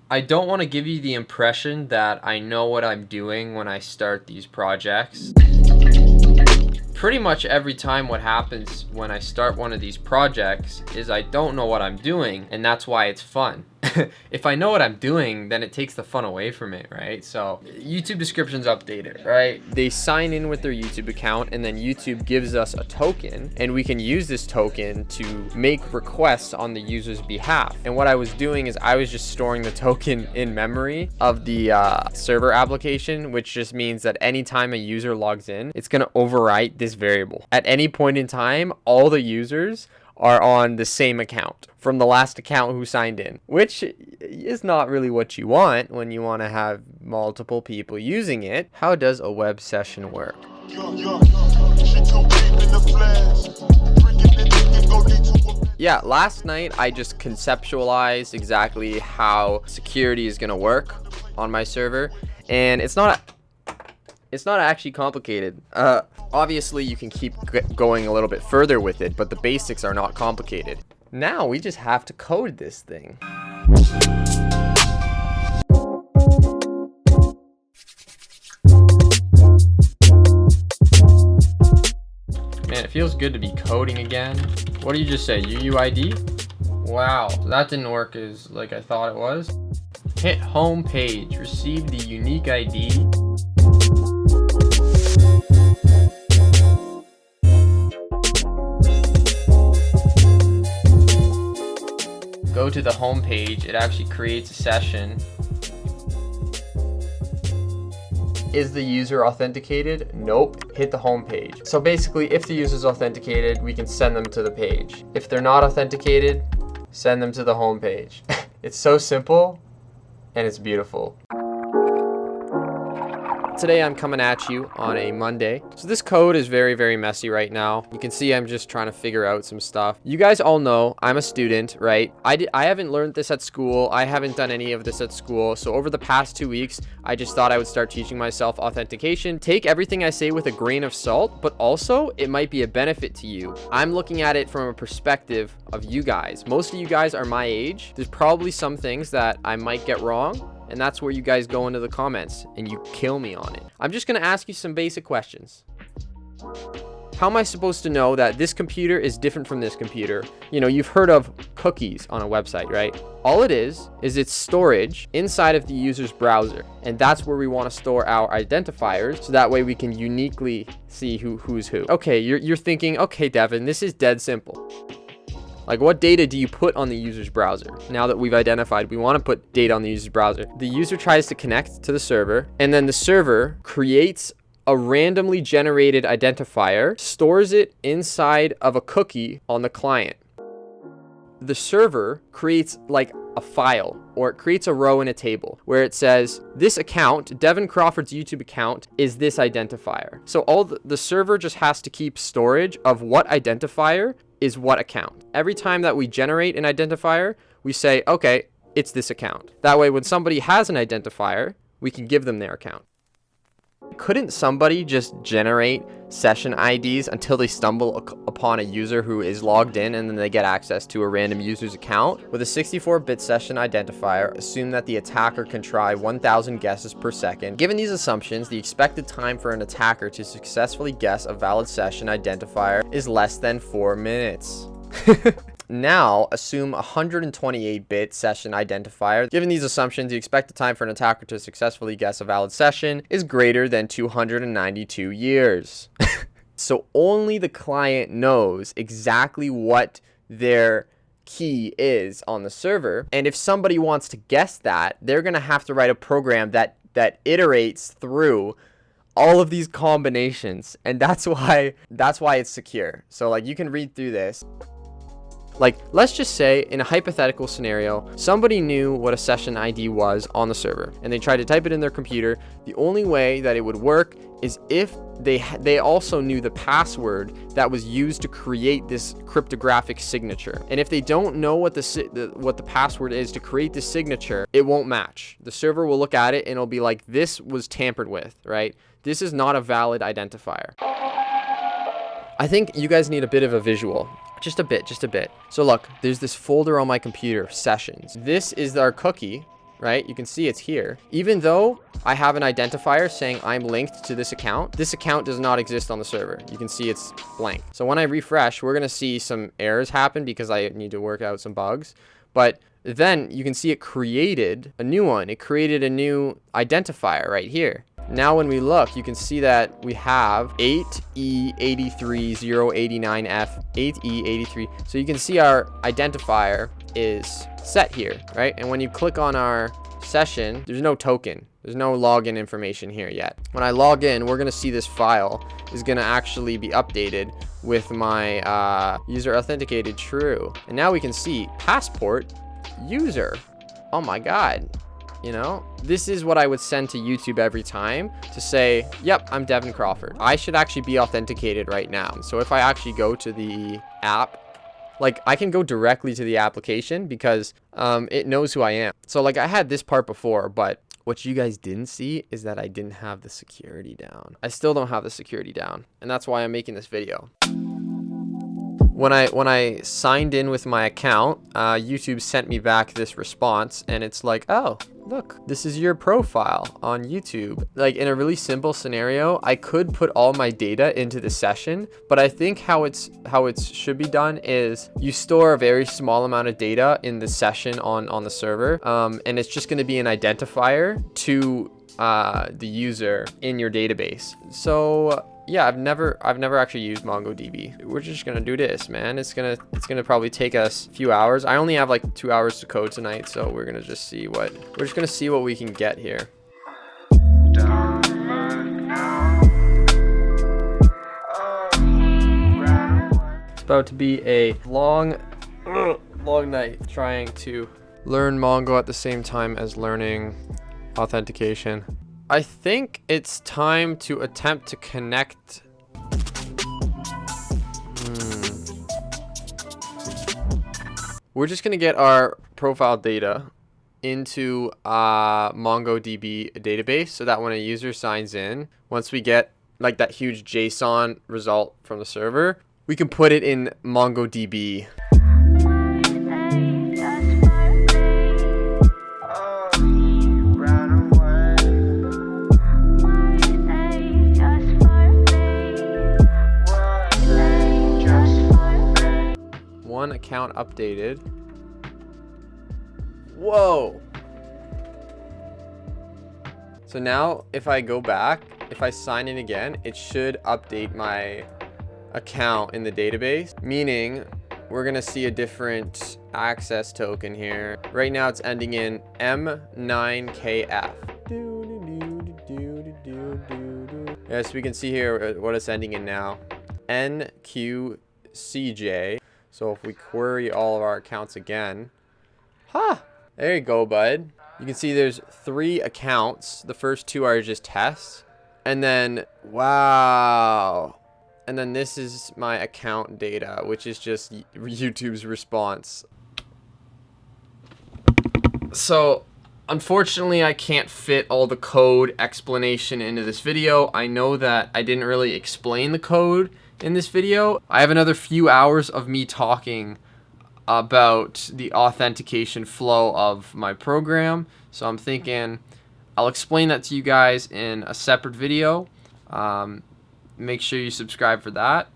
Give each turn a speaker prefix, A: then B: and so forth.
A: I don't want to give you the impression that I know what I'm doing when I start these projects. Pretty much every time what happens when I start one of these projects is I don't know what I'm doing, and that's why it's fun. If I know what I'm doing, then it takes the fun away from it, right? So YouTube description's updated, right? They sign in with their YouTube account, and then YouTube gives us a token, and we can use this token to make requests on the user's behalf. And what I was doing is I was just storing the token in memory of the server application, which just means that anytime a user logs in, it's gonna overwrite this variable. At any point in time, all the users are on the same account from the last account who signed in, which is not really what you want when you want to have multiple people using it. How does a web session work? Yeah, last night I just conceptualized exactly how security is going to work on my server, and it's not actually complicated. Obviously, you can keep going a little bit further with it, but the basics are not complicated. Now we just have to code this thing. Man, it feels good to be coding again. What do you just say? UUID? Wow, that didn't work as like I thought it was. Hit home page, receive the unique ID. Go to the home page, it actually creates a session. Is the user authenticated? Nope. Hit the home page. So basically, if the user is authenticated, we can send them to the page. If they're not authenticated, send them to the home page. It's so simple and it's beautiful. Today I'm coming at you on a Monday. So this code is very, very messy right now. You can see I'm just trying to figure out some stuff. You guys all know I'm a student, right? I haven't learned this at school. I haven't done any of this at school. So over the past 2 weeks, I just thought I would start teaching myself authentication. Take everything I say with a grain of salt, but also it might be a benefit to you. I'm looking at it from a perspective of you guys. Most of you guys are my age. There's probably some things that I might get wrong, and that's where you guys go into the comments and you kill me on it. I'm just gonna ask you some basic questions. How am I supposed to know that this computer is different from this computer? You know, you've heard of cookies on a website, right? All it is it's storage inside of the user's browser. And that's where we want to store our identifiers, so that way we can uniquely see who's who. Okay, you're thinking, okay, Devon, this is dead simple. Like, what data do you put on the user's browser? Now that we've identified we want to put data on the user's browser, the user tries to connect to the server, and then the server creates a randomly generated identifier, stores it inside of a cookie on the client. The server creates like a file, or it creates a row in a table where it says this account, Devon Crawford's YouTube account, is this identifier. So the server just has to keep storage of what identifier is what account. Every time that we generate an identifier, we say, okay, it's this account. That way, when somebody has an identifier, we can give them their account. Couldn't somebody just generate session IDs until they stumble upon a user who is logged in, and then they get access to a random user's account? With a 64-bit session identifier, assume that the attacker can try 1,000 guesses per second. Given these assumptions, the expected time for an attacker to successfully guess a valid session identifier is less than 4 minutes. Now, assume a 128-bit session identifier. Given these assumptions, the expected time for an attacker to successfully guess a valid session is greater than 292 years. So only the client knows exactly what their key is on the server. And if somebody wants to guess that, they're going to have to write a program that iterates through all of these combinations. And that's why it's secure. So like, you can read through this. Like, let's just say in a hypothetical scenario, somebody knew what a session ID was on the server and they tried to type it in their computer. The only way that it would work is if they also knew the password that was used to create this cryptographic signature. And if they don't know what the password is to create this signature, it won't match. The server will look at it and it'll be like, this was tampered with, right? This is not a valid identifier. I think you guys need a bit of a visual. Just a bit. So look, there's this folder on my computer, sessions. This is our cookie, right? You can see it's here. Even though I have an identifier saying I'm linked to this account does not exist on the server. You can see it's blank. So when I refresh, we're gonna see some errors happen because I need to work out some bugs. But then you can see it created a new one. It created a new identifier right here. Now when we look, you can see that we have 8E83089F, 8E83. So you can see our identifier is set here, right? And when you click on our session, there's no token. There's no login information here yet. When I log in, we're gonna see this file is gonna actually be updated with my user authenticated true. And now we can see passport user. Oh my God. You know, this is what I would send to YouTube every time to say, yep, I'm Devon Crawford. I should actually be authenticated right now. So if I actually go to the app, like I can go directly to the application because it knows who I am. So like I had this part before, but what you guys didn't see is that I didn't have the security down. I still don't have the security down. And that's why I'm making this video. When I signed in with my account, YouTube sent me back this response, and it's like, oh, look, this is your profile on YouTube. Like in a really simple scenario, I could put all my data into the session, but I think how it should be done is you store a very small amount of data in the session on the server, and it's just going to be an identifier to the user in your database. So yeah, I've never actually used MongoDB. We're just gonna do this, man. It's gonna probably take us a few hours. I only have like 2 hours to code tonight, so we're gonna just see what we can get here. It's about to be a long night trying to learn Mongo at the same time as learning authentication. I think it's time to attempt to connect. We're just gonna get our profile data into MongoDB database so that when a user signs in, once we get like that huge JSON result from the server, we can put it in MongoDB. One account updated. Whoa. So now if I go back, if I sign in again, it should update my account in the database, meaning we're gonna see a different access token here. Right now it's ending in M9KF. Yes, we can see here what it's ending in now. NQCJ. So if we query all of our accounts again, there you go, bud. You can see there's 3 accounts. The first 2 are just tests. And then, wow. And then this is my account data, which is just YouTube's response. So unfortunately, I can't fit all the code explanation into this video. I know that I didn't really explain the code in this video. I have another few hours of me talking about the authentication flow of my program. So I'm thinking I'll explain that to you guys in a separate video. Make sure you subscribe for that.